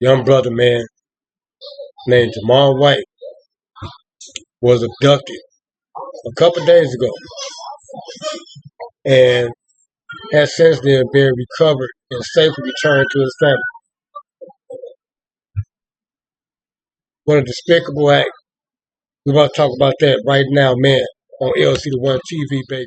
young brother, man, named Jamal White was abducted a couple days ago and has since then been recovered and safely returned to his family. What a despicable act. We're about to talk about that right now, man, on Lcdaone TV, baby.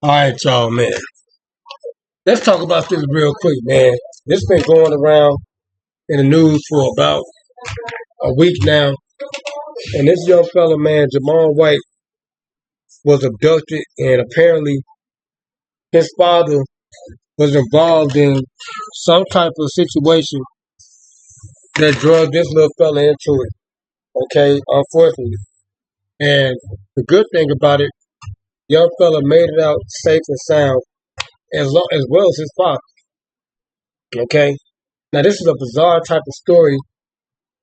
All right, y'all, man. Let's talk about this real quick, man. This been going around in the news for about a week now. And this young fella, man, Jamal White, was abducted, and apparently his father was involved in some type of situation that drug this little fella into it. Okay, unfortunately. And the good thing about it, young fella made it out safe and sound, as well as his father. Okay. Now this is a bizarre type of story.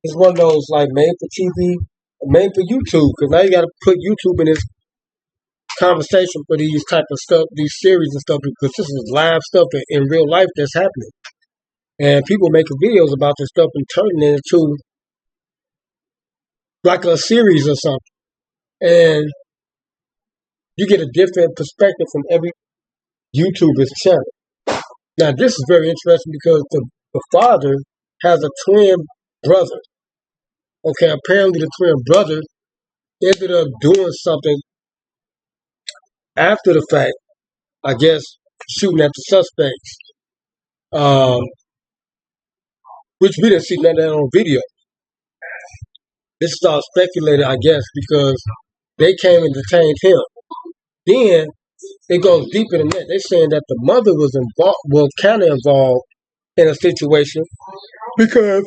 It's one of those like made for TV, made for YouTube, because now you got to put YouTube in this conversation for these type of stuff, these series and stuff, because this is live stuff in real life that's happening. And people making videos about this stuff and turning it into like a series or something. And you get a different perspective from every YouTuber's channel. Now, this is very interesting because the father has a twin brother. Okay, apparently the twin brother ended up doing something after the fact, I guess, shooting at the suspects, which we didn't see none of that on video. This is all speculated, I guess, because they came and detained him. Then it goes deeper than that. They're saying that the mother was involved, well, kind of involved in a situation because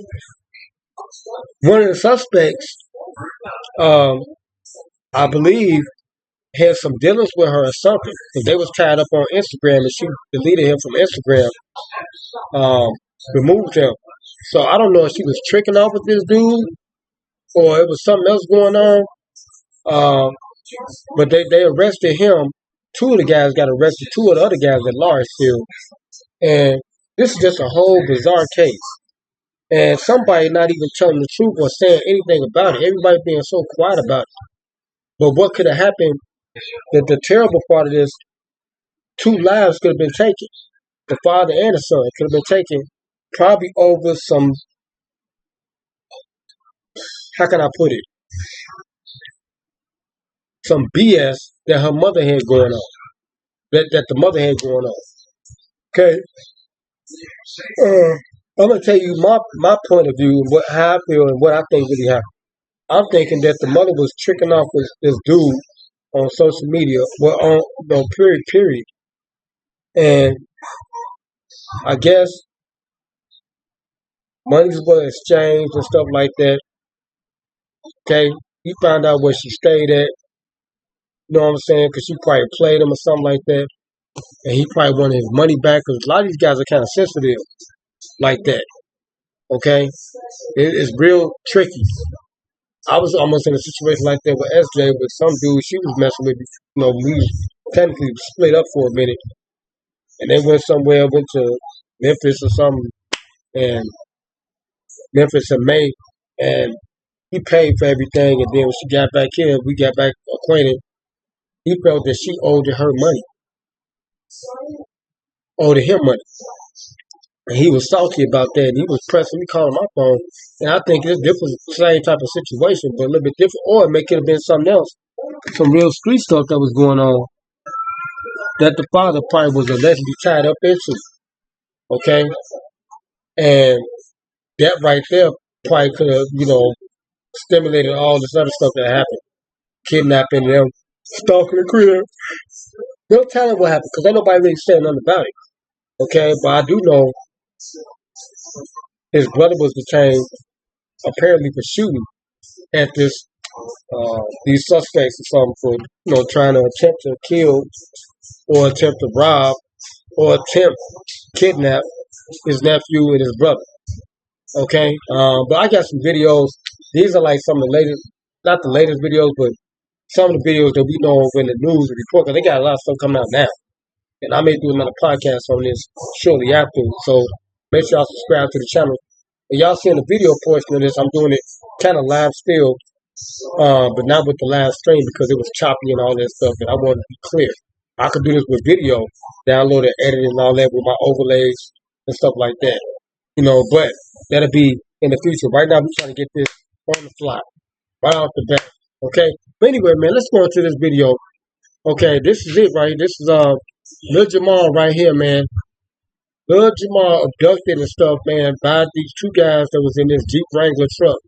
one of the suspects, I believe, had some dealings with her or something. Because they was tied up on Instagram and she deleted him from Instagram, removed him. So I don't know if she was tricking off with this dude or it was something else going on. But they arrested him. Two of the guys got arrested. Two of the other guys at large still. And this is just a whole bizarre case. And somebody not even telling the truth or saying anything about it. Everybody being so quiet about it. But what could have happened, the terrible part of this, 2 lives could have been taken. The father and the son could have been taken probably over some, how can I put it? Some BS that her mother had going on. That the mother had going on. Okay? I'm going to tell you my point of view and how I feel and what I think really happened. I'm thinking that the mother was tricking off with this dude on social media, well, on period. And I guess monies were exchanged and stuff like that. Okay? He found out where she stayed at. You know what I'm saying? Because she probably played him or something like that. And he probably wanted his money back because a lot of these guys are kind of sensitive like that. Okay? It's real tricky. I was almost in a situation like that with SJ with some dude she was messing with. You know, we technically split up for a minute. And they went somewhere, went to Memphis or something. And Memphis in May. And he paid for everything. And then when she got back here, we got back acquainted. He felt that she owed her money. Owed him money. And he was salty about that. And he was pressing me, calling my phone. And I think this was the same type of situation, but a little bit different. Or it could have been something else. Some real street stuff that was going on that the father probably was allegedly tied up into. Okay? And that right there probably could have, stimulated all this other stuff that happened. Kidnapping them, stalking the crib. They'll tell him what happened because ain't nobody really saying nothing about it. Okay, but I do know his brother was detained apparently for shooting at these suspects or something for trying to attempt to kill or attempt to rob or attempt kidnap his nephew and his brother. Okay, but I got some videos. These are like some of the latest, not the latest videos, but some of the videos that we know of in the news and report. Cause they got a lot of stuff coming out now, and I may do another podcast on this shortly after. So make sure y'all subscribe to the channel. And y'all seeing the video portion of this, I'm doing it kind of live still, but not with the live stream because it was choppy and all that stuff. And I wanted to be clear. I could do this with video, download it, edit it, and all that with my overlays and stuff like that. But that'll be in the future. Right now, we're trying to get this on the fly, right off the bat. Okay. But anyway, man, let's go into this video. Okay, this is it, right? This is Lil Jamal right here, man. Lil Jamal abducted and stuff, man, by these two guys that was in this Jeep Wrangler truck.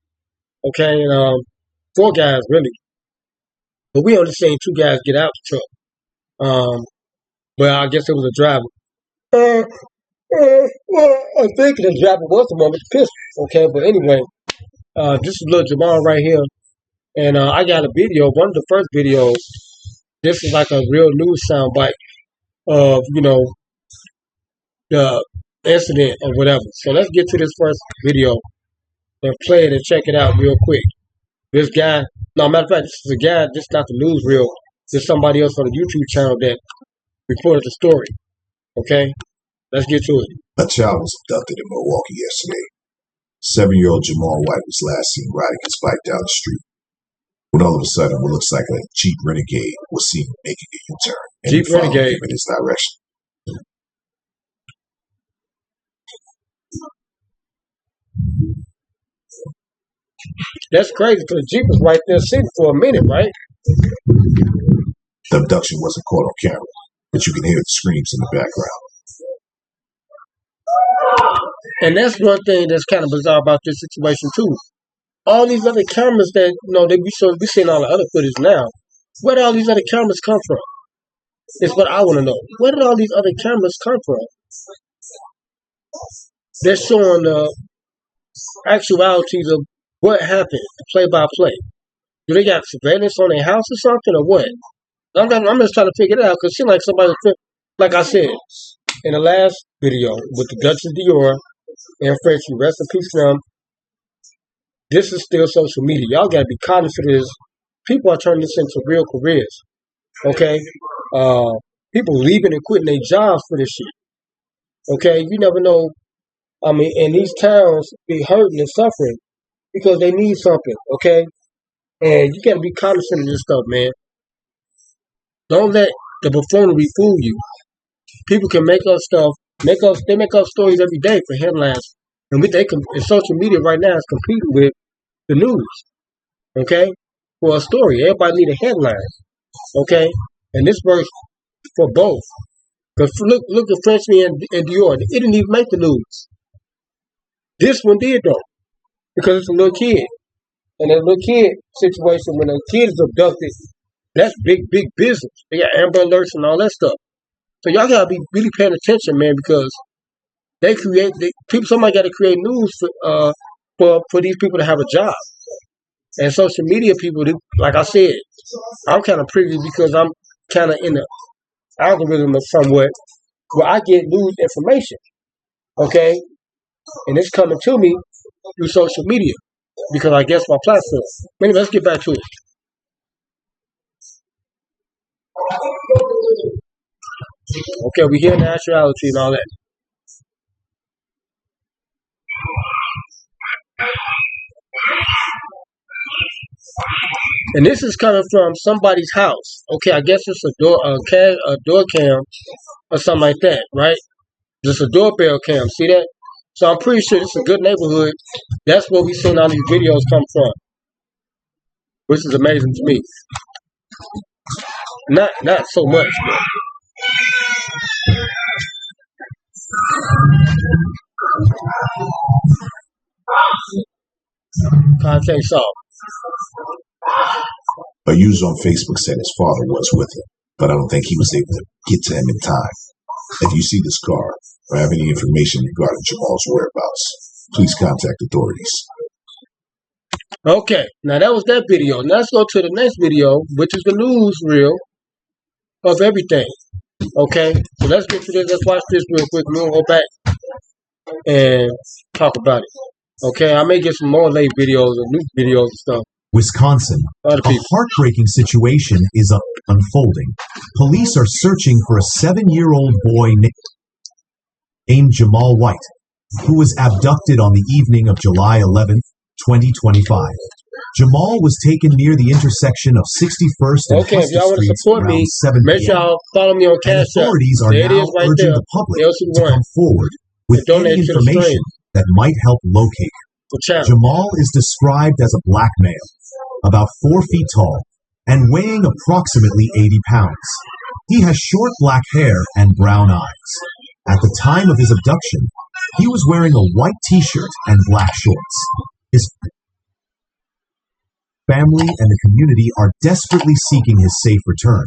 Okay, and four guys really, but we only seen two guys get out the truck. But I guess it was a driver. Well, I think the driver was the one with the pistol. Okay, but anyway, this is Lil Jamal right here, and I got a video. One of the first videos. This is like a real news soundbite of the incident or whatever. So let's get to this first video and play it and check it out real quick. This guy, no, matter of fact, this is a guy. This is not the newsreel. There's somebody else on the YouTube channel that reported the story. Okay, let's get to it. A child was abducted in Milwaukee yesterday. 7-year-old Jamal White was last seen riding his bike down the street, when all of a sudden what looks like a Jeep Renegade was seen making a U-turn and Jeep Renegade in his direction. That's crazy because the Jeep was right there sitting for a minute, right? The abduction wasn't caught on camera, but you can hear the screams in the background. And that's one thing that's kind of bizarre about this situation too. All these other cameras that we seeing all the other footage now. Where did all these other cameras come from? It's what I want to know. Where did all these other cameras come from? They're showing the actualities of what happened, play by play. Do they got surveillance on their house or something, or what? I'm just trying to figure it out because it seems like somebody, like I said in the last video with the Duchess Dior and Frenchie, rest in peace to them. This is still social media. Y'all gotta be cognizant of this. People are turning this into real careers. Okay? People leaving and quitting their jobs for this shit. Okay? You never know. I mean, and these towns be hurting and suffering because they need something. Okay? And you gotta be cognizant of this stuff, man. Don't let the buffoonery fool you. People can make up stuff, they make up stories every day for headlines. And and social media right now is competing with the news. Okay? For a story. Everybody need a headline. Okay? And this works for both. Because look at Frenchie and Dior. It didn't even make the news. This one did though. Because it's a little kid. And a little kid situation, when a kid is abducted, that's big business. They got Amber Alerts and all that stuff. So y'all gotta be really paying attention, man, because somebody gotta create news for these people to have a job. And social media people, like I said, I'm kind of privy because I'm kind of in the algorithm of somewhat where I get news information. Okay? And it's coming to me through social media because I guess my platform. Anyway, let's get back to it. Okay, we hear nationality and all that. And this is coming from somebody's house. Okay, I guess it's a door cam or something like that, right? Just a doorbell cam. See that? So I'm pretty sure it's a good neighborhood. That's where we seen all these videos come from, which is amazing to me. Not so much, but. Contact solved. A user on Facebook said his father was with him, but I don't think he was able to get to him in time. If you see this car or have any information regarding Jamal's whereabouts, please contact authorities. Okay, now that was that video. Now let's go to the next video, which is the news reel of everything. Okay, so let's get to this. Let's watch this real quick. We'll go back and talk about it. Okay, I may get some more late videos or new videos and stuff. Wisconsin. A heartbreaking situation is unfolding. Police are searching for a 7-year-old boy named Jamal White, who was abducted on the evening of July 11th, 2025. Jamal was taken near the intersection of 61st and Okay, if Huston y'all want to Streets support around me, 7 make sure p.m. y'all follow me on And Cash App. authorities are There it now is right urging there. the public LC1. to come forward with any Donate to the information stream. that might help locate him. The channel. Jamal is described as a black male, about 4 feet tall, and weighing approximately 80 pounds. He has short black hair and brown eyes. At the time of his abduction, he was wearing a white t-shirt and black shorts. His family and the community are desperately seeking his safe return.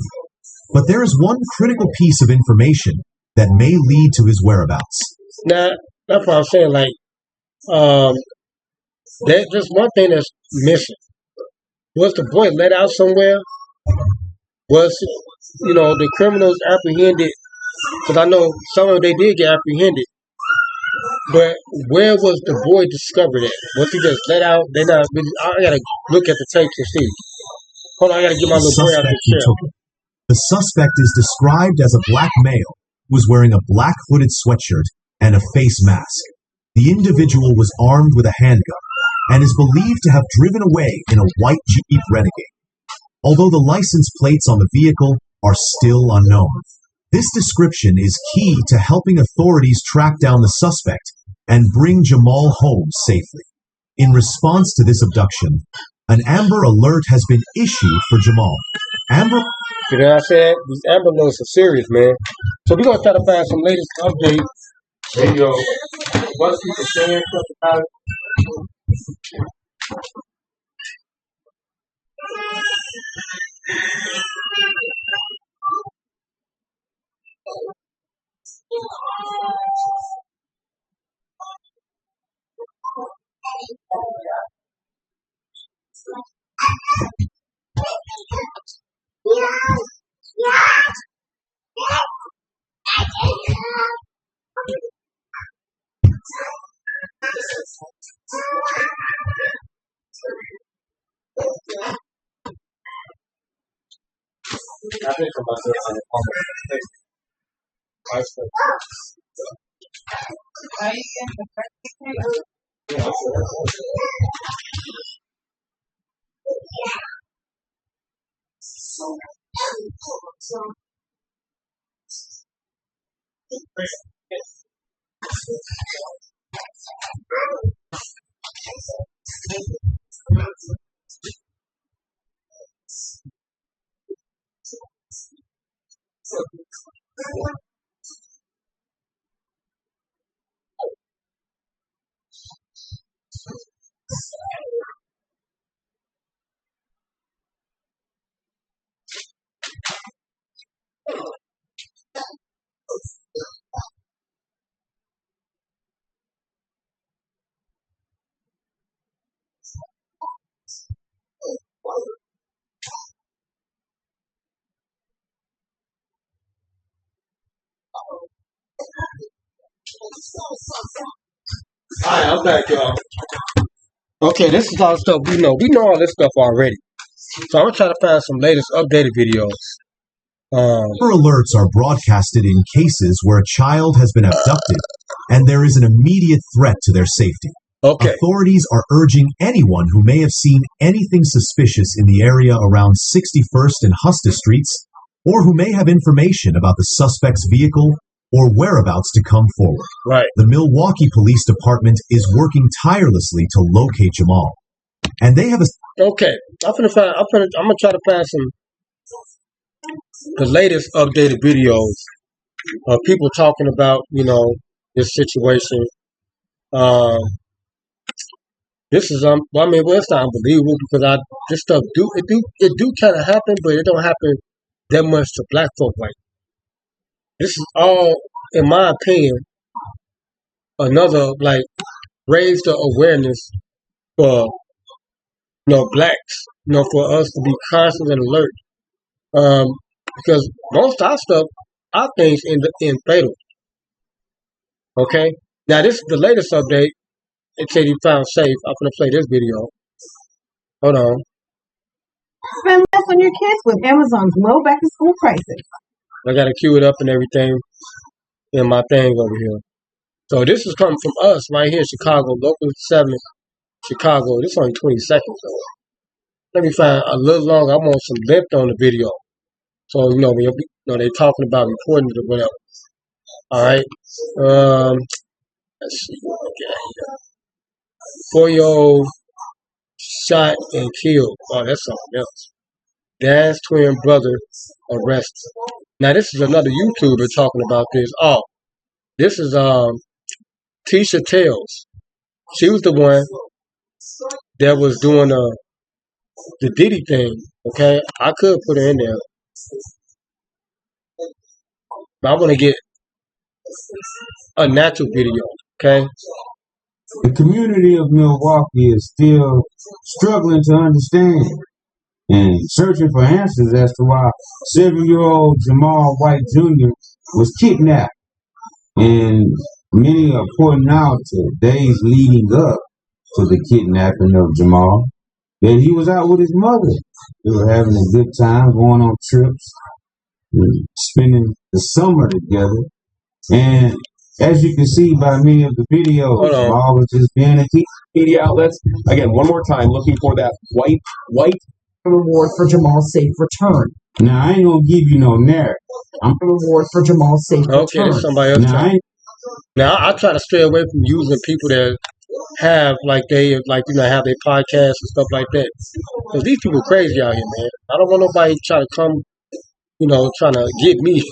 But there is one critical piece of information that may lead to his whereabouts. Now, that's what I'm saying. Like, there's just one thing that's missing. Was the boy let out somewhere? Was, the criminals apprehended? Because I know some of them, they did get apprehended. But where was the boy discovered at? Was he just let out? I gotta look at the tapes and see. Hold on, I gotta get my little boy out the chair. The suspect is described as a black male who was wearing a black hooded sweatshirt and a face mask. The individual was armed with a handgun and is believed to have driven away in a white Jeep Renegade, although the license plates on the vehicle are still unknown. This description is key to helping authorities track down the suspect and bring Jamal home safely. In response to this abduction, an Amber Alert has been issued for Jamal. You know what I said? These Amber Alerts are serious, man. So we're going to try to find some latest update video. What's people saying stuff about it? I think about this on the Alright, I'm back, y'all. Okay, this is all the stuff we know. We know all this stuff already. So I'm going to try to find some latest updated videos. Alerts are broadcasted in cases where a child has been abducted and there is an immediate threat to their safety. Okay. Authorities are urging anyone who may have seen anything suspicious in the area around 61st and Huston Streets, or who may have information about the suspect's vehicle or whereabouts to come forward. Right. The Milwaukee Police Department is working tirelessly to locate Jamal. And they have a... Okay. I'm going to try to find the latest updated videos of people talking about, this situation. This is it's not unbelievable because this stuff do kind of happen, but it don't happen that much to black folk. Like, this is all in my opinion, another like raise the awareness for blacks, for us to be constant and alert. Because most of our stuff, our things in fatal. Okay. Now this is the latest update. It said he found safe. I'm gonna play this video. Hold on. Spend less on your kids with Amazon's low back to school prices. I gotta queue it up and everything in my thing over here. So this is coming from us right here in Chicago, local 7, Chicago. This is only 20 seconds. So let me find a little longer. I want some length on the video. So they're talking about reporting it or whatever. All right. Let's see what we got here. 4-year-old shot and killed. Oh, that's something else. Dad's twin brother arrested. Now this is another YouTuber talking about this. Oh, this is Tisha Tales. She was the one that was doing the Diddy thing. Okay, I could put her in there, but I want to get a natural video. Okay. The community of Milwaukee is still struggling to understand and searching for answers as to why 7-year-old Jamal White Jr. was kidnapped. And many are pointing out the days leading up to the kidnapping of Jamal that he was out with his mother. They were having a good time, going on trips, and spending the summer together. And as you can see by many of the videos, Jamal was just being a kid. Media outlets, again, one more time, looking for that white Reward for Jamal's safe return. Now, I ain't gonna give you no narrative. I'm reward for Jamal's safe return. Okay, there's somebody else. Now, I try to stay away from using people that have have their podcasts and stuff like that. Because these people crazy out here, man. I don't want nobody trying to come, trying to get me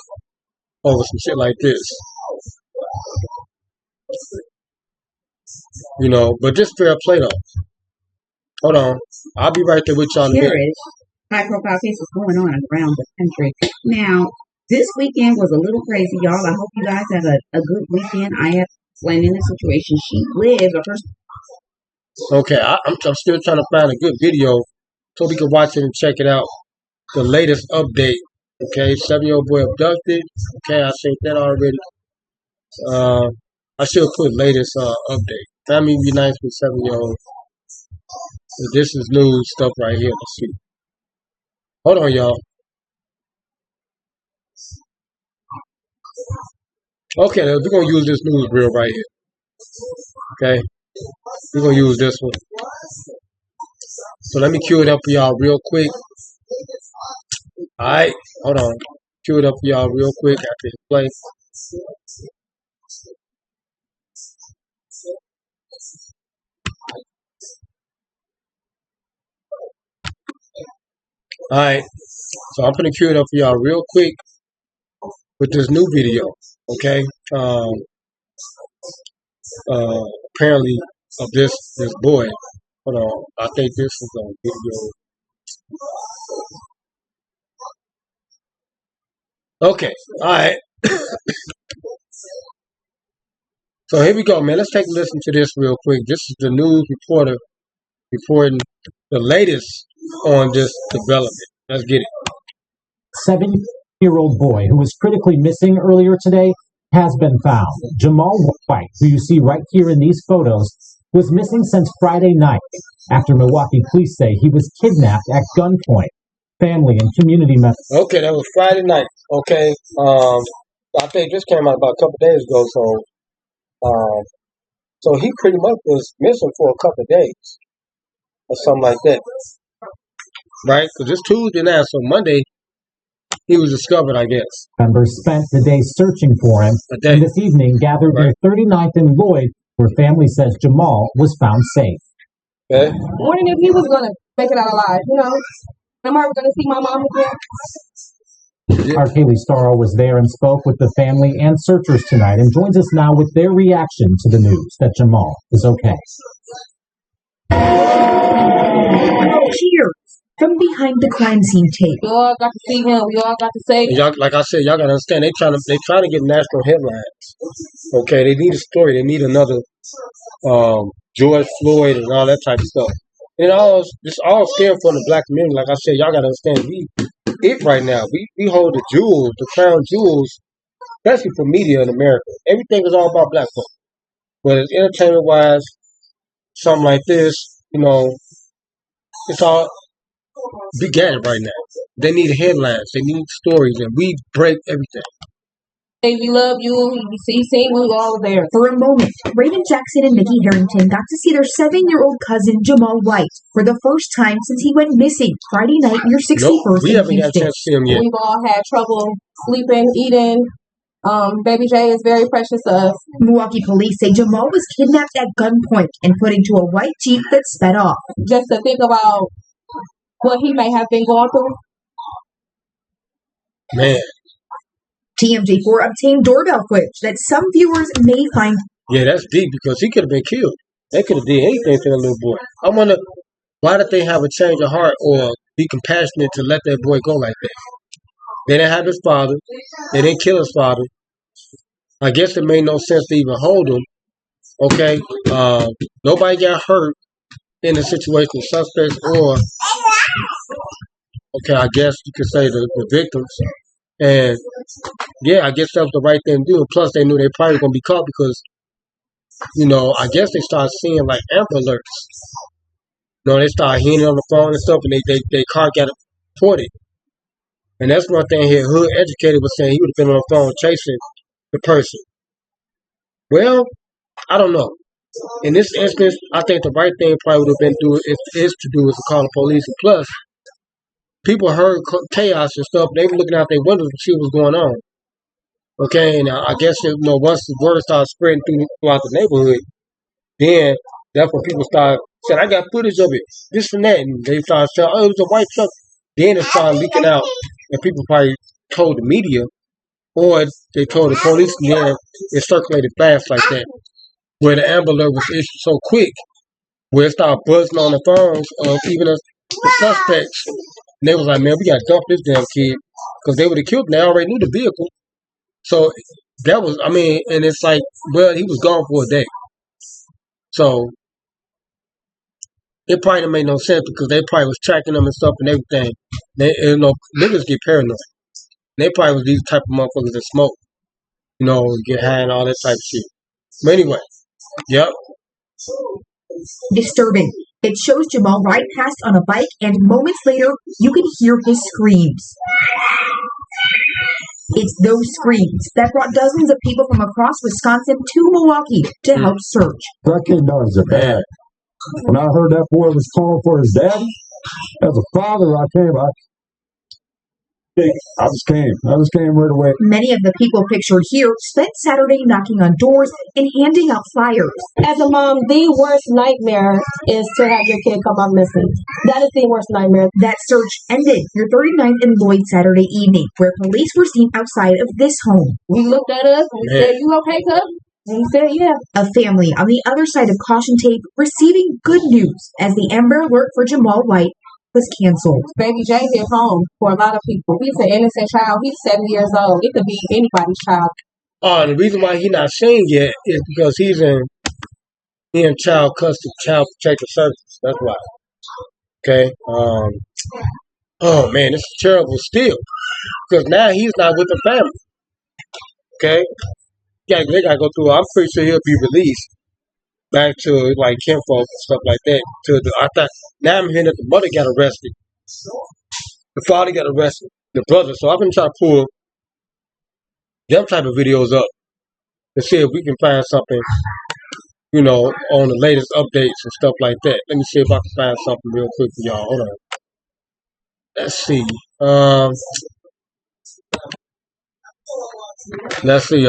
over some shit like this. But just fair play though. Hold on. I'll be right there with y'all in a minute. High-profile cases going on around the country. Now, this weekend was a little crazy, y'all. I hope you guys had a good weekend. I have explained in the situation she lives. Okay, I'm still trying to find a good video so we can watch it and check it out. The latest update. Okay, 7-year-old boy abducted. Okay, I seen that already. I should put latest update. Family unites with 7-year-old. This is news stuff right here. Let's see. Hold on, y'all. Okay, we're going to use this news reel right here. Okay? We're going to use this one. So let me cue it up for y'all real quick. Alright, hold on. Cue it up for y'all real quick after it play. Alright, so I'm going to cue it up for y'all real quick with this new video, okay? Apparently of this boy. Hold on, I think this is on video. Okay, alright. So here we go, man. Let's take a listen to this real quick. This is the news reporter reporting the latest on this development. Let's get it. 7-year-old boy who was critically missing earlier today has been found. Jamal White, who you see right here in these photos, was missing since Friday night after Milwaukee police say he was kidnapped at gunpoint. Family and community members. Okay, that was Friday night. Okay, I think this came out about a couple days ago. So he pretty much was missing for a couple of days or something like that, right? Because it's Tuesday now, so Monday he was discovered, I guess. Members spent the day searching for him, and this evening gathered near 39th and Lloyd, where family says Jamal was found safe. Okay. Wondering if he was going to make it out alive, Am I going to see my mom again? Our Kaylee Starro was there and spoke with the family and searchers tonight and joins us now with their reaction to the news that Jamal is okay. Cheers. From behind the crime scene tape. We all got to see him. We all got to say, And y'all, like I said, y'all gotta understand. They trying to get national headlines. Okay, they need a story. They need another George Floyd and all that type of stuff. And it's all stemmed from the black community. Like I said, y'all gotta understand. Right now. We hold the jewels, the crown jewels, especially for media in America. Everything is all about black folk. Whether it's entertainment wise, something like this, it's all began right now. They need headlines, they need stories, and we break everything. hey, we love you. He seen we were all there. For a moment, Raymond Jackson and Nikki Harrington got to see their 7-year-old cousin Jamal White for the first time since he went missing Friday night near 61st Nope, we in haven't got a Houston. chance to see him yet. We've all had trouble sleeping, eating. Baby J is very precious to us. Milwaukee police say Jamal was kidnapped at gunpoint and put into a white Jeep that sped off. Just to think about what he may have been going through. Man, TMJ4 obtained doorbell footage that some viewers may find. yeah, that's deep because he could have been killed. They could have did anything to the little boy. I wonder, why did they have a change of heart or be compassionate to let that boy go like that? They didn't have his father. They didn't kill his father. I guess it made no sense to even hold him. Okay, nobody got hurt in the situation, suspects or, okay, I guess you could say the victims. And yeah, I guess that was the right thing to do. Plus, they knew they probably were going to be caught because, I guess they started seeing like Amber Alerts. They started hearing it on the phone and stuff, and they car got reported. And that's one thing here. Hood Educated was saying he would have been on the phone chasing the person. Well, I don't know. In this instance, I think the right thing probably would have been is to call the police. And plus, people heard chaos and stuff. They were looking out their windows to see what was going on. Okay, and I guess once the word started spreading throughout the neighborhood, then that's when people started saying, "I got footage of it, this and that," and they started saying, "Oh, it was a white truck." Then it started leaking out, and people probably told the media, or they told the police, and then it circulated fast like that, where the Amber Alert was issued so quick, where it started buzzing on the phones of even the suspects. And they was like, "Man, we got to dump this damn kid," because they would have killed him. They already knew the vehicle. So that was, and it's like, well, he was gone for a day. So it probably didn't make no sense because they probably was tracking them and stuff and everything. Niggas get paranoid. They probably was these type of motherfuckers that smoke, get high and all that type of shit. But anyway, yep. Disturbing. It shows Jamal right past on a bike, and moments later, you can hear his screams. It's those screams that brought dozens of people from across Wisconsin to Milwaukee to help search. That kid does it bad. When I heard that boy was calling for his daddy, as a father, I just came right away. Many of the people pictured here spent Saturday knocking on doors and handing out flyers. As a mom, the worst nightmare is to have your kid come up missing. That is the worst nightmare. That search ended near 39th and Lloyd Saturday evening, where police were seen outside of this home. We looked at us and we said, "You okay, cuz?" And he said, "Yeah." A family on the other side of caution tape receiving good news as the Amber Alert for Jamal White was canceled. Baby J hit home for a lot of people. He's an innocent child. He's 7 years old. It could be anybody's child. The reason why he's not seen yet is because he's in child custody, child protective services. That's why. Okay. Oh man, this is terrible still. Because now he's not with the family. Okay. Yeah, they gotta go through. I'm pretty sure he'll be released back to like kinfolk and stuff like that. Now I'm hearing that the mother got arrested, the father got arrested, the brother. So I've been trying to pull them type of videos up to see if we can find something, on the latest updates and stuff like that. Let me see if I can find something real quick for y'all. Hold on. Let's see. Let's see.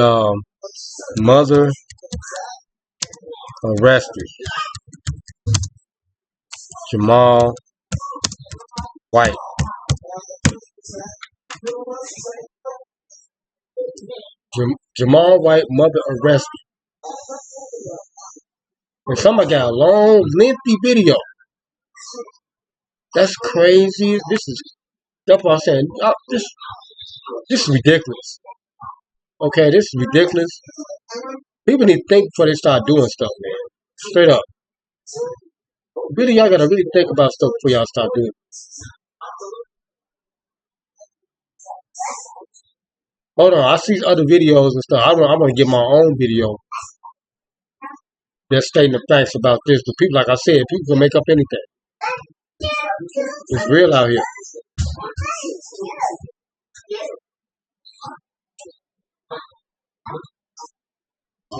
Mother arrested. Jamal White. Jamal White, mother arrested. And somebody got a long, lengthy video. That's crazy. That's what I'm saying. This is ridiculous. Okay, this is ridiculous. People need to think before they start doing stuff, man. Straight up. Really, y'all gotta really think about stuff before y'all start doing it. Hold on, I see other videos and stuff. I'm gonna get my own video that's stating the facts about this. But people, like I said, people can make up anything. It's real out here.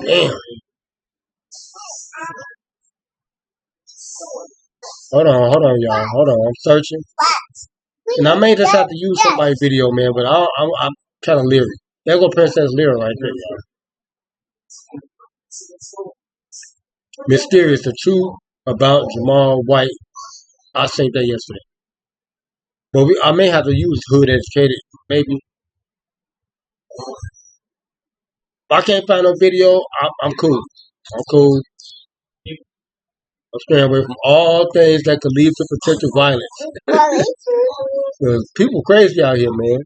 Damn. Hold on, y'all. Hold on, I'm searching. And I may just have to use somebody's video, man, but I'm kind of leery. There go Princess Lyra right there, y'all. Mysterious, the truth about Jamal White. I seen that yesterday. But I may have to use Hood Educated, maybe. If I can't find no video, I'm cool. I'm cool. I'm staying away from all things that could lead to potential violence. Because people crazy out here, man.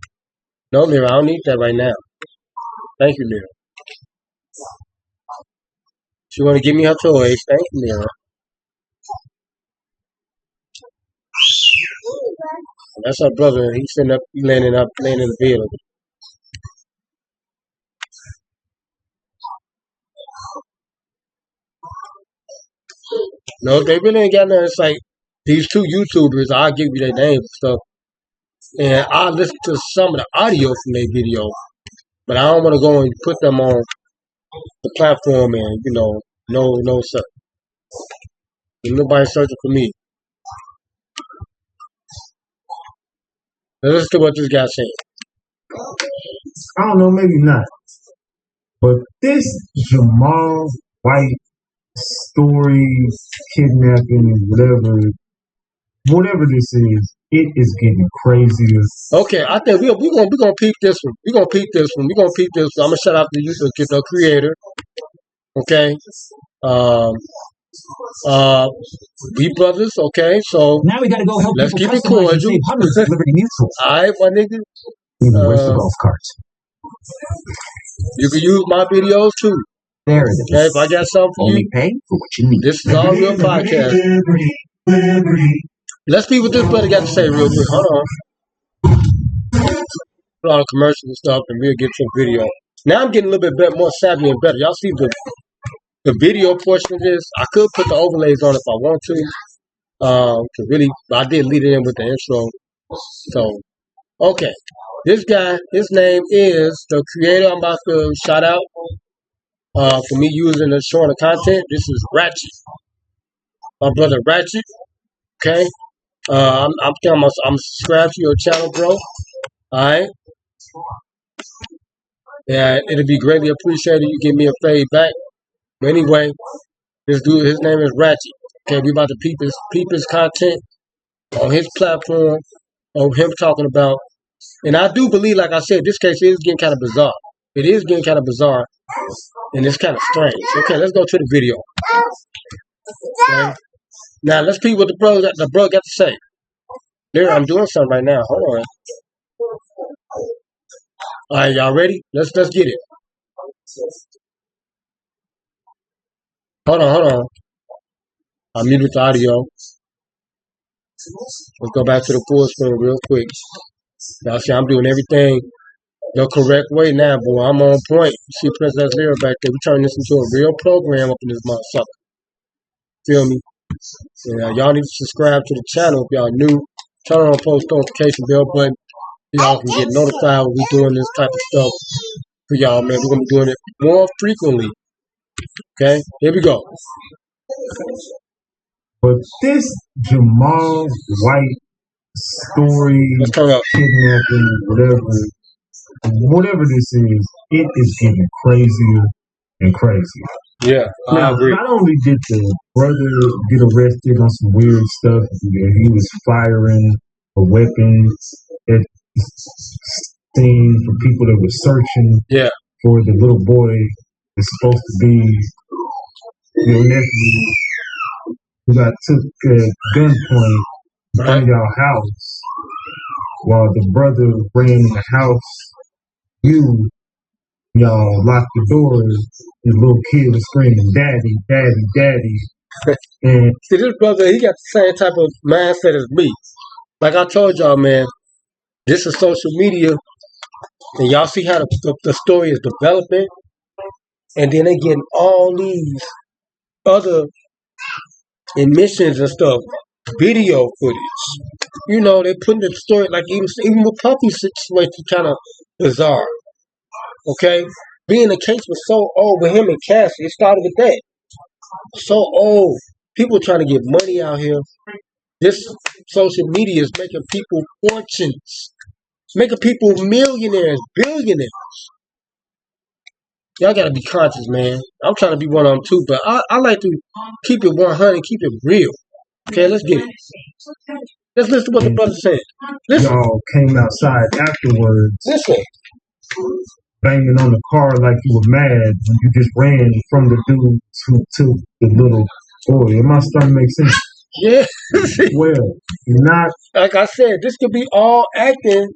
No, Lyra, I don't need that right now. Thank you, Lyra. She want to give me her toys. Thank you, Lyra. That's her brother. He's sitting up, laying in the bed. No, they really ain't got nothing. It's like these two YouTubers. I'll give you their names and stuff. And I listen to some of the audio from their video. But I don't want to go and put them on the platform and, no, sir. Ain't nobody searching for me. Let's listen to what this guy's saying. I don't know, maybe not. But this Jamal White story, kidnapping, whatever this is, it is getting crazier. Okay, I think we're gonna peep this one. We're gonna peep this one. I'm gonna shout out to you, the creator. Okay. We brothers, okay, so Now we gotta go help let's people keep it customize and cordial. save hundreds at Liberty Mutual. Alright, my nigga. Where's the golf carts? You can use my videos too. There it is. Okay, if I got something for Only you, pay for what you need. this is all real podcast. Let's see what this brother got to say real quick. Hold on. Put on commercials and stuff, and we'll get some video. Now I'm getting a little bit more savvy and better. Y'all see the video portion of this? I could put the overlays on if I want to really, but I did lead it in with the intro. So, okay. This guy, his name is the creator. I'm about to shout out for me using and showing the content. This is Ratchet. My brother Ratchet. Okay. I'm subscribed to your channel, bro. Alright. Yeah, it'll be greatly appreciated. You give me a feedback. But anyway, this dude, his name is Ratchet. Okay, we about to peep his content on his platform, of him talking about. And I do believe, like I said, this case is getting kind of bizarre. It is getting kind of bizarre, and it's kind of strange. Okay, let's go to the video. Okay. Now let's peep what the bro got to say. There, I'm doing something right now. Hold on. All right, y'all ready? Let's get it. Hold on. I muted the audio. Let's go back to the full screen real quick. Y'all see, I'm doing everything the correct way now, boy. I'm on point. You see Princess Lyra back there. We turn this into a real program up in this motherfucker. Feel me? Yeah, y'all need to subscribe to the channel if y'all new. Turn on post notification bell button. Y'all can get notified when we doing this type of stuff for y'all, man. We're gonna be doing it more frequently. Okay, here we go. But this Jamal White story, kidnapping, whatever this is, it is getting crazier and crazier. Yeah, I agree. Not only did the brother get arrested on some weird stuff, he was firing a weapon at scene for people that were searching for the little boy that's supposed to be your nephew who got took at gunpoint Right. in your house while the brother ran in the house. Y'all locked the doors. The little kid was screaming, "Daddy, daddy, daddy!" And See, this brother, he got the same type of mindset as me. Like I told y'all, man, this is social media, and y'all see how the story is developing, and then they getting all these other emissions and stuff, video footage. You know, they putting the story like even with Puppy situation kind of bizarre. Okay, being the case was so old with him and Cassie, it started with that. So old, people trying to get money out here. This social media is making people fortunes, making people millionaires, billionaires. Y'all gotta be conscious, man. I'm trying to be one of them too, but I like to keep it 100, keep it real. Okay, let's get it. Let's listen to what the brother said. Listen. y'all came outside afterwards, Listen. banging on the car like you were mad. You just ran from the dude to the little boy. Am I starting to make sense? Yeah. Well, not Like I said, this could be all acting.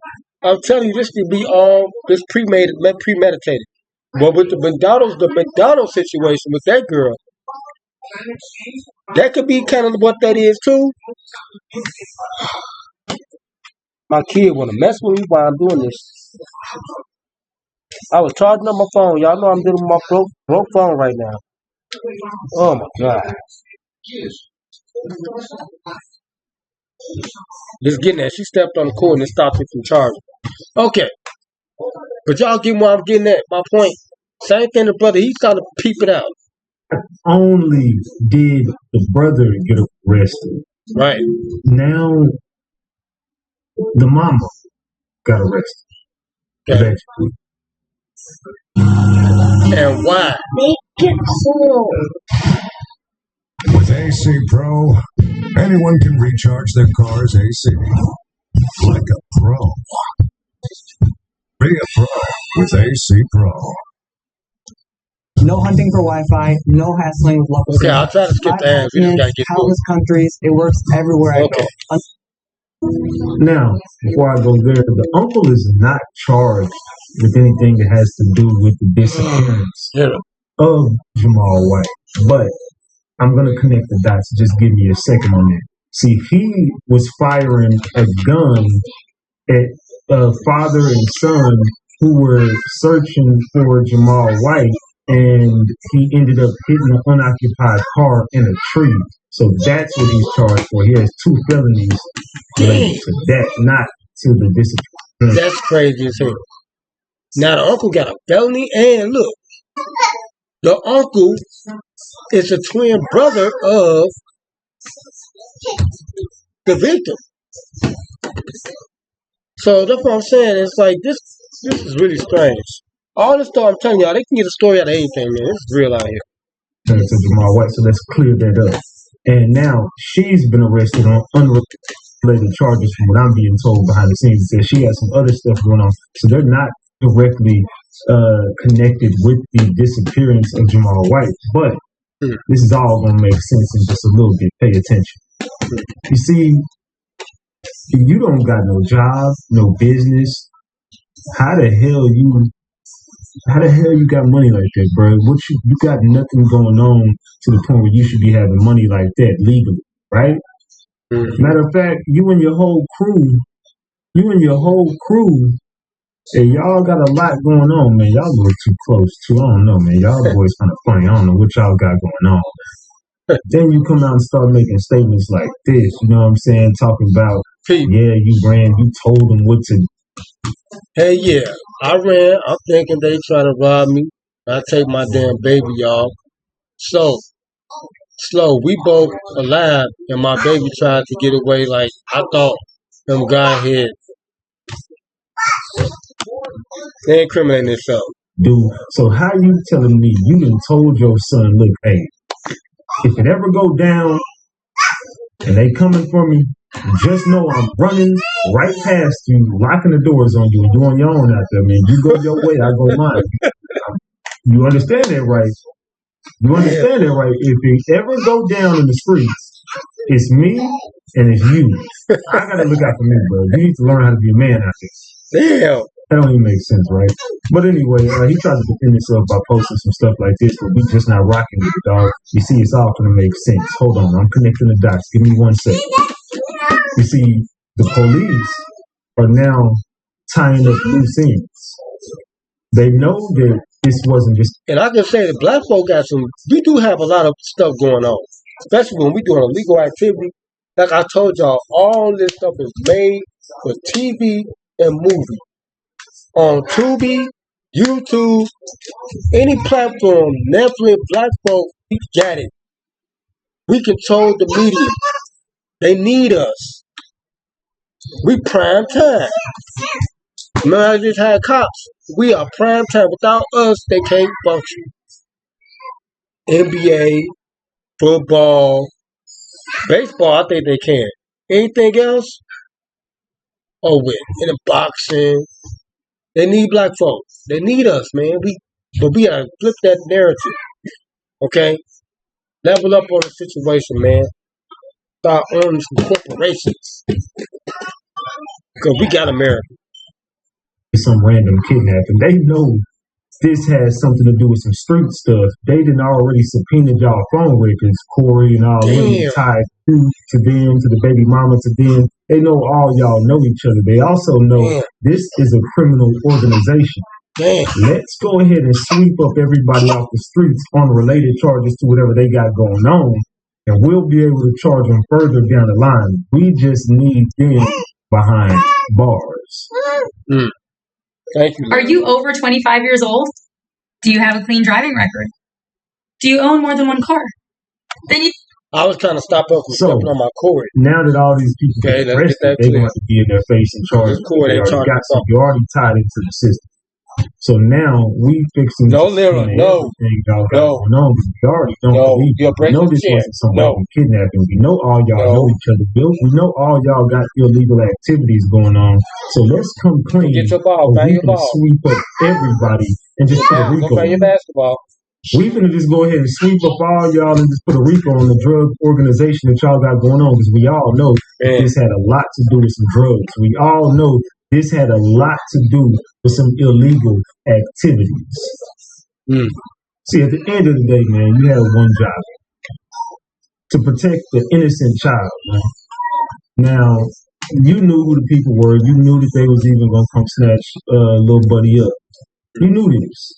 I'm telling you, this could be all this premeditated. But with the McDonald's situation with that girl, that could be kind of what that is too. My kid want to mess with me while I'm doing this. I was charging up my phone. Y'all know I'm dealing with my broke phone right now. Oh my god. Just getting that. She stepped on the cord and it stopped it from charging. Okay. But y'all get where I'm getting at. My point. Same thing the brother. He's trying to peep it out. only did the brother get arrested. Right. Now the mama got arrested. Okay. Allegedly. And why? With AC Pro, anyone can recharge their car's AC like a pro. Be a pro with AC Pro. No hunting for Wi-Fi, no hassling with local Okay, I'll try to skip the ads. We just gotta get through countless countries. It works everywhere I Okay. go. Now, before I go there, the uncle is not charged with anything that has to do with the disappearance Yeah. of Jamal White. But I'm going to connect the dots. Just give me a second on that. See, he was firing a gun at a father and son who were searching for Jamal White, and he ended up hitting an unoccupied car in a tree. So that's what he's charged for. He has 2 felonies related to that, not to the disappearance. That's crazy as hell. Now the uncle got a felony, and look, the uncle is a twin brother of the victim. So that's what I'm saying. It's like this is really strange. All the stuff I'm telling y'all, they can get a story out of anything, man. This is real out here. To Jamal White, so let's clear that up. And now she's been arrested on unrelated charges from what I'm being told behind the scenes. It says she has some other stuff going on. So they're not directly connected with the disappearance of Jamal White. But this is all going to make sense in just a little bit. Pay attention. You see, if you don't got no job, no business, how the hell you got money like that, bro? You got nothing going on to the point where you should be having money like that legally, right? Matter of fact, you and your whole crew, and y'all got a lot going on, man. Y'all a little too close too. I don't know, man. Y'all boys kind of funny. I don't know what y'all got going on. Then you come out and start making statements like this, you know what I'm saying? Talking about, yeah, you told them what to do. Hey, yeah, I ran. I'm thinking they trying to rob me. I take my damn baby, y'all. So, slow. We both alive, and my baby tried to get away like I thought them guy had. They incriminating themselves. Dude, so how you telling me you done told your son, look, hey, if it ever go down and they coming for me, just know I'm running right past you, locking the doors on you, and doing your own out there, man. You go your way, I go mine. You understand that, right? You understand that, right? If it ever go down in the streets, it's me and it's you. I gotta look out for me, bro. You need to learn how to be a man out there. Damn. That don't even make sense, right? But anyway, he tried to defend himself by posting some stuff like this, but we just not rocking with it, dog. You see, it's all gonna make sense. Hold on, I'm connecting the dots. Give me 1 second. You see, the police are now tying up loose ends. They know that this wasn't just. And I can say that black folk got some. We do have a lot of stuff going on, especially when we doing illegal activity. Like I told y'all, all this stuff is made for TV and movie. On Tubi, YouTube, any platform, Netflix, black folk, we got it. We control the media. They need us. We prime time. Remember I just had cops. We are prime time. Without us, they can't function. NBA, football, baseball, I think they can. Anything else? Oh, with. And in boxing, they need black folks. They need us, man. But we gotta flip that narrative. Okay? Level up on the situation, man. Start owning some corporations. Because we got America. Some random kidnapping. They know this has something to do with some street stuff. They didn't already subpoenaed y'all phone records, Corey and all them tied to them, to the baby mama, to them. They know all y'all know each other. They also know this is a criminal organization. Let's go ahead and sweep up everybody off the streets on related charges to whatever they got going on, and we'll be able to charge them further down the line. We just need them behind bars. Thank you. Are you over 25 years old? Do you have a clean driving record? Do you own more than one car? Then you. I was trying to stop up from stepping on my cord. Now that all these people get arrested, they want to be in their face and charge. You already tied into the system. So now we fixing everything y'all got going on. We already don't believe it. We know this wasn't some random kidnapping. We know all y'all know each other. We know all y'all got illegal activities going on. So let's come clean. Get your ball. We can sweep up everybody and just put a RICO on your basketball. We finna just go ahead and sweep up all y'all and just put a RICO on the drug organization that y'all got going on, because we all know this had a lot to do with some drugs. We all know this had a lot to do with some illegal activities. See, at the end of the day, man, you have one job: to protect the innocent child, man. Now, you knew who the people were. You knew that they was even gonna come snatch little buddy up. You knew this.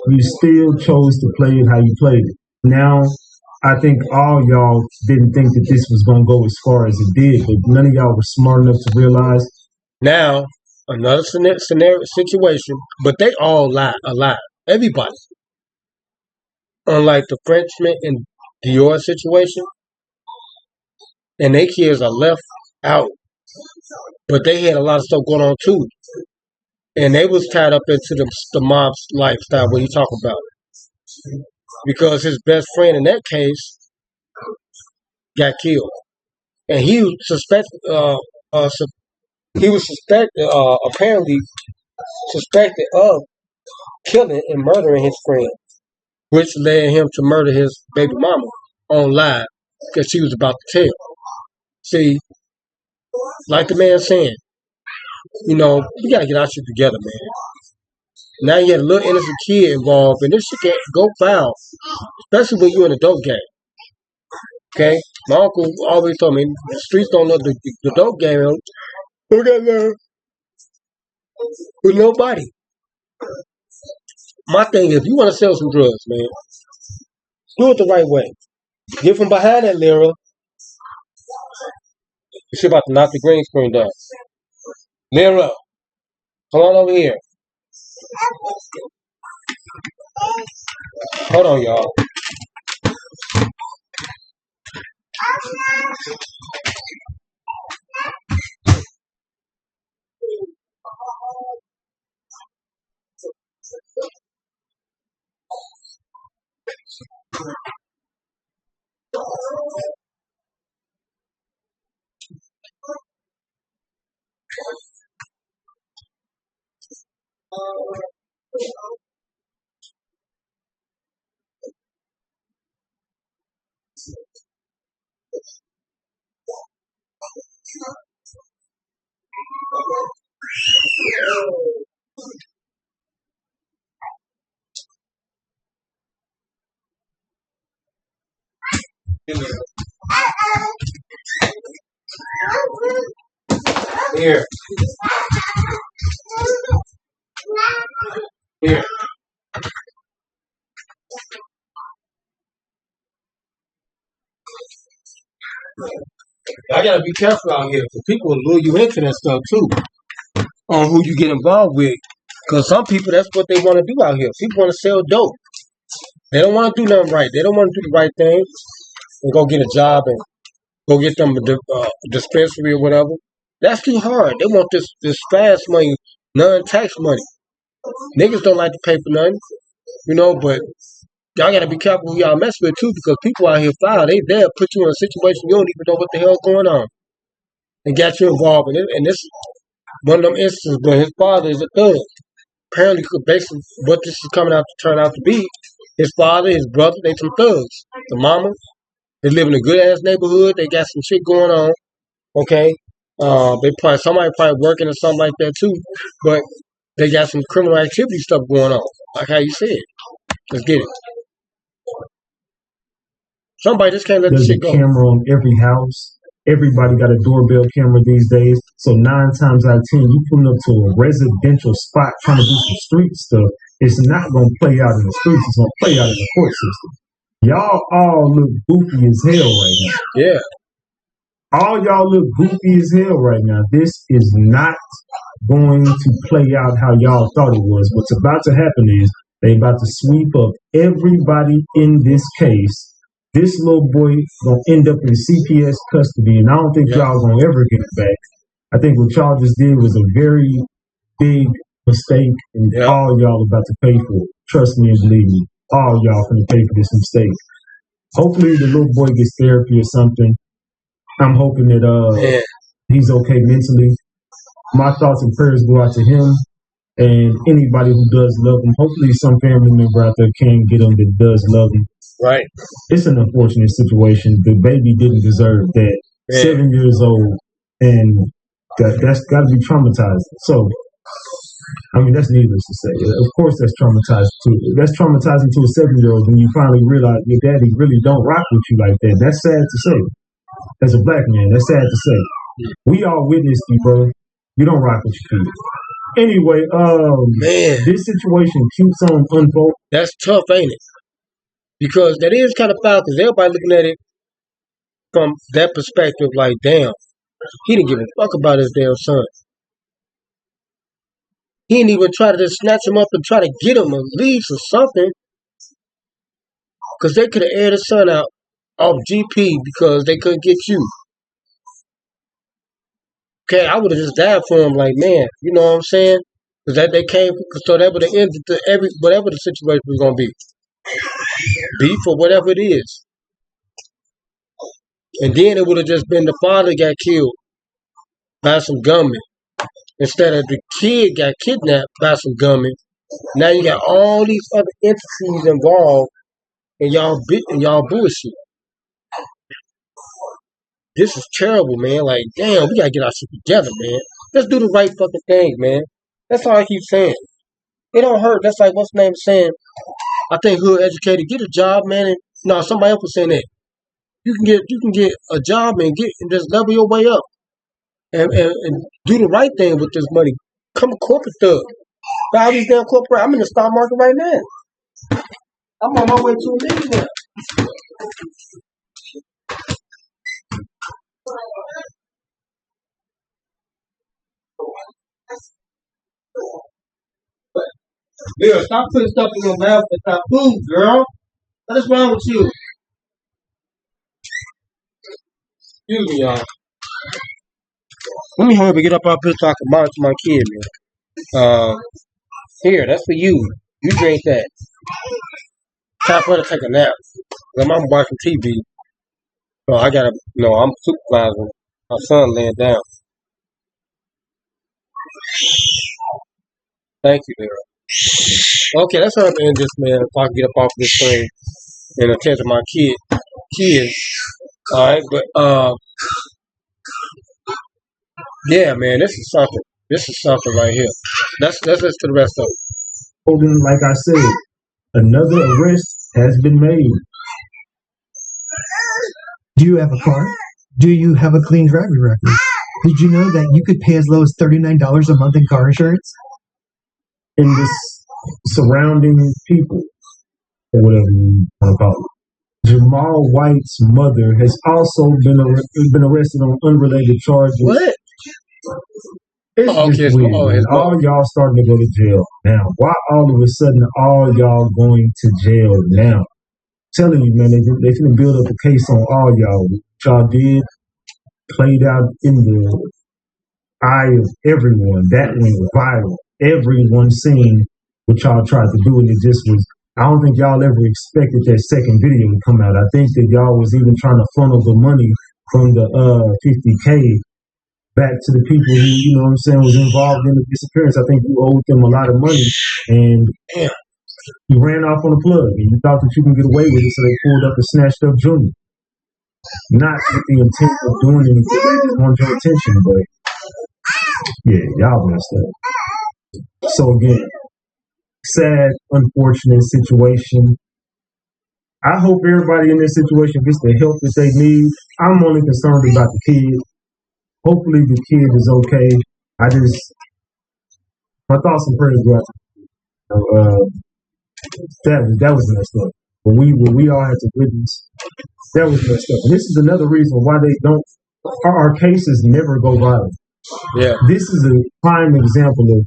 You still chose to play it how you played it. Now, I think all y'all didn't think that this was gonna go as far as it did, but none of y'all were smart enough to realize. Now, another situation, but they all alive. Everybody. Unlike the Frenchman and Dior situation, and their kids are left out. But they had a lot of stuff going on too. And they was tied up into the mob's lifestyle, what you talk about. Because his best friend in that case got killed. And he was apparently suspected of killing and murdering his friend, which led him to murder his baby mama on live because she was about to tell. See, like the man saying, you gotta get our shit together, man. Now you had a little innocent kid involved, and this shit can go foul, especially when you're in a dope game. Okay? My uncle always told me, the streets don't know the dope game. Don't got love with nobody. My thing is, if you want to sell some drugs, man, do it the right way. Get from behind that Lyra. She's about to knock the green screen down. Lyra, come on over here. Hold on, y'all. Here. Here. I gotta be careful out here because people will lure you into that stuff too on who you get involved with. Because some people, that's what they want to do out here. People want to sell dope. They don't want to do nothing right. They don't want to do the right thing and go get a job and go get them a dispensary or whatever. That's too hard. They want this fast money, non-tax money. Niggas don't like to pay for nothing, but y'all gotta be careful who y'all mess with too, because people out here foul. They'll put you in a situation you don't even know what the hell's going on and got you involved in it. And this is one of them instances where his father is a thug. Apparently, basically, what this is coming out to turn out to be, his father, his brother, they some thugs. The mama, they live in a good ass neighborhood. They got some shit going on. Okay, somebody probably working or something like that too, but they got some criminal activity stuff going on, like how you said. Let's get it. Somebody just can't let this There's shit a go. camera on every house. Everybody got a doorbell camera these days. So 9 times out of 10, you pulling up to a residential spot trying to do some street stuff. It's not going to play out in the streets. It's going to play out in the court system. Y'all all look goofy as hell right now. Yeah. All y'all look goofy as hell right now. This is not going to play out how y'all thought it was. What's about to happen is they about to sweep up everybody in this case. This little boy gonna end up in CPS custody, and I don't think y'all gonna ever get it back. I think what y'all just did was a very big mistake, and all y'all about to pay for it. Trust me and believe me, all y'all gonna pay for this mistake. Hopefully, the little boy gets therapy or something. I'm hoping that he's okay mentally. My thoughts and prayers go out to him and anybody who does love him. Hopefully, some family member out there can get him that does love him. Right. It's an unfortunate situation. The baby didn't deserve that. 7 years old, and that's got to be traumatizing. So, that's needless to say. Of course, that's traumatizing too. That's traumatizing to a 7-year-old when you finally realize your daddy really don't rock with you like that. That's sad to say. As a black man, that's sad to say. We all witnessed you, bro. You don't rock with your kids. Anyway, this situation keeps on unfolding. That's tough, ain't it? Because that is kind of foul, because everybody looking at it from that perspective, like, damn, he didn't give a fuck about his damn son. He didn't even try to just snatch him up and try to get him a lease or something. Because they could have aired his son out off GP because they couldn't get you. Okay, I would have just died for him, like, man, you know what I'm saying? Because that they came, so that would have ended whatever the situation was going to be. Beef or whatever it is. And then it would have just been the father got killed by some gunmen instead of the kid got kidnapped by some gunmen. Now you got all these other entities involved in y'all bullshit. This is terrible, man. Like, damn, we gotta get our shit together, man. Let's do the right fucking thing, man. That's all I keep saying. It don't hurt. That's like what's the name saying. I think hood educated, get a job, man. And no, somebody else was saying that. You can get a job and just level your way up and do the right thing with this money. Become a corporate thug. Buy all these damn corporate. I'm in the stock market right now. I'm on my way to a millionaire. Girl, stop putting stuff in your mouth and stop food, girl. What is wrong with you? Excuse me, y'all. Let me hurry up and get up off here so I can monitor my kid, man. Here, that's for you. You drink that. Time for her to take a nap. I'm watching TV. So I gotta, I'm supervising my son laying down. Thank you, girl. Okay, let's hurry up and end this, man. If I can get up off this thing and attend to my kids. Alright, but Yeah, man, this is something. This is something right here. Let's listen to the rest of it. Holding, like I said, another arrest has been made. Do you have a car? Do you have a clean driving record? Did you know that you could pay as low as $39 a month in car insurance? In this surrounding people, or whatever you want to call it. Jamal White's mother has also been arrested on unrelated charges. What? It's just weird. Man. All y'all starting to go to jail now. Why all of a sudden all y'all going to jail now? I'm telling you, man, they finna build up a case on all y'all. What y'all did played out in the eye of everyone. That went viral. Everyone seen what y'all tried to do, and it just was. I don't think y'all ever expected that second video to come out. I think that y'all was even trying to funnel the money from the 50K back to the people who, you know what I'm saying, was involved in the disappearance. I think you owed them a lot of money, and you ran off on the plug, and you thought that you can get away with it, so they pulled up and snatched up Junior. Not with the intent of doing anything. They just want your attention, but yeah, y'all messed up. So again, sad, unfortunate situation. I hope everybody in this situation gets the help that they need. I'm only concerned about the kid. Hopefully the kid is okay. My thoughts and prayers go out. That was messed up. But we all had to witness. That was messed up. And this is another reason why they don't. Our cases never go viral. Yeah. This is a prime example of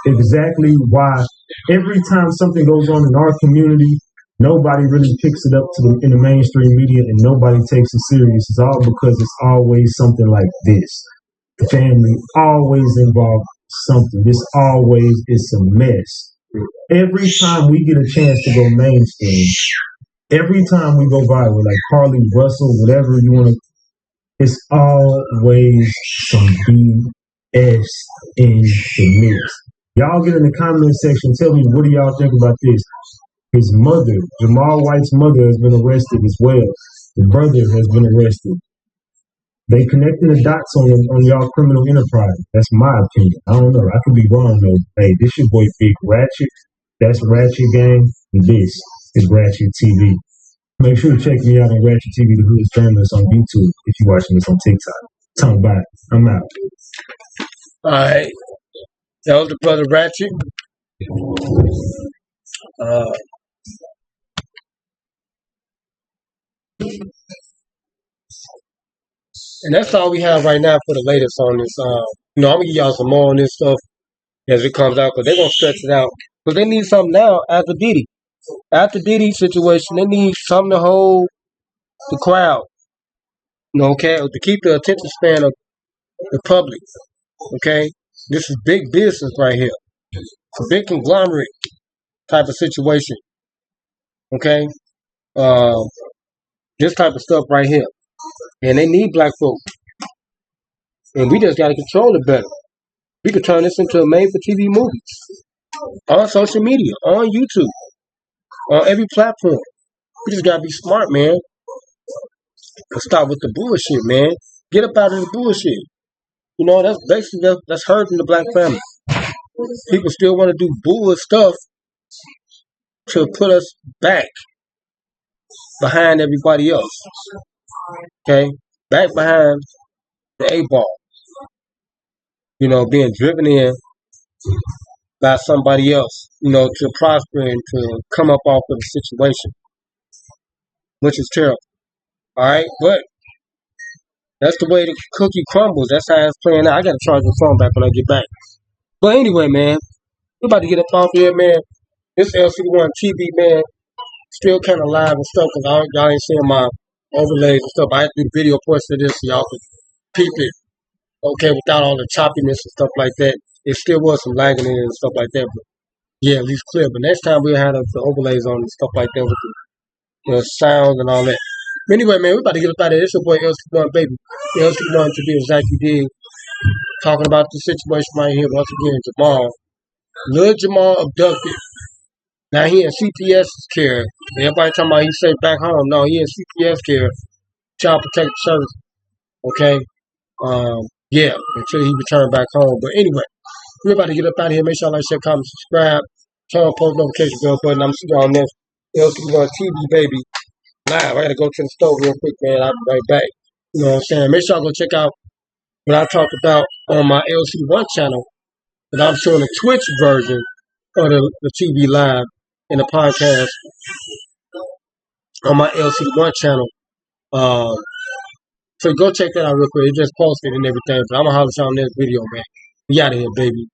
exactly why every time something goes on in our community, nobody really picks it up in the mainstream media, and nobody takes it serious. It's all because it's always something like this. The family always involved something. This always is a mess. Every time we get a chance to go mainstream, every time we go viral, like Carly Russell, whatever you want to, it's always some BS in the mix. Y'all get in the comment section. Tell me, what do y'all think about this? His mother, Jamal White's mother, has been arrested as well. The brother has been arrested. They connecting the dots on y'all criminal enterprise. That's my opinion. I don't know. I could be wrong though. Hey, this your boy Big Ratchet. That's Ratchet Gang. And this is Ratchet TV. Make sure to check me out on Ratchet TV, the Hood's Journalist on YouTube if you're watching this on TikTok. Talk about it. I'm out. All right. That was the brother Ratchet. And that's all we have right now for the latest on this. I'm gonna give y'all some more on this stuff as it comes out, because they're gonna stretch it out. Because they need something now after Diddy. After Diddy situation, they need something to hold the crowd. Okay, to keep the attention span of the public. Okay, this is big business right here. It's a big conglomerate type of situation. Okay, this type of stuff right here, and they need black folk, and we just got to control it better. We could turn this into a made-for-TV movies on social media, on YouTube, on every platform. We just gotta be smart, man. Stop with the bullshit, man. Get up out of the bullshit. You know, that's basically that's hurting the black family. People still want to do bull stuff to put us back behind everybody else. Okay, back behind the A-ball. You know, being driven in by somebody else. You know, to prosper and to come up off of the situation, which is terrible. All right, but that's the way the cookie crumbles. That's how it's playing out. I gotta charge the phone back when I get back. But anyway, man, we're about to get up off here, man. This Lcdaone TV, man, still kind of live and stuff, because y'all ain't seeing my overlays and stuff. I had to do the video portion of this so y'all can peep it, okay, without all the choppiness and stuff like that. It still was some lagging in it and stuff like that, but yeah, at least clear. But next time we'll have the overlays on and stuff like that with the sound and all that. Anyway, man, we're about to get up out of here. It's your boy Lcdaone, baby. Lcdaone to be exactly did. Talking about the situation right here once again. Jamal. Lil Jamal abducted. Now he in CPS's care. Everybody talking about he's safe back home. No, he in CPS care. Child Protective Service. Okay? yeah, until he returned back home. But anyway, we're about to get up out of here. Make sure y'all like, share, comment, subscribe, turn on post notification bell button. I'm seeing y'all next LC1 TV, baby. Live. I gotta go to the store real quick, man. I'll be right back. You know what I'm saying? Make sure y'all go check out what I talked about on my LC1 channel. But I'm showing the Twitch version of the TV live and the podcast on my LC1 channel. So go check that out real quick. It just posted and everything. But I'm gonna holler at y'all in this video, man. We out of here, baby.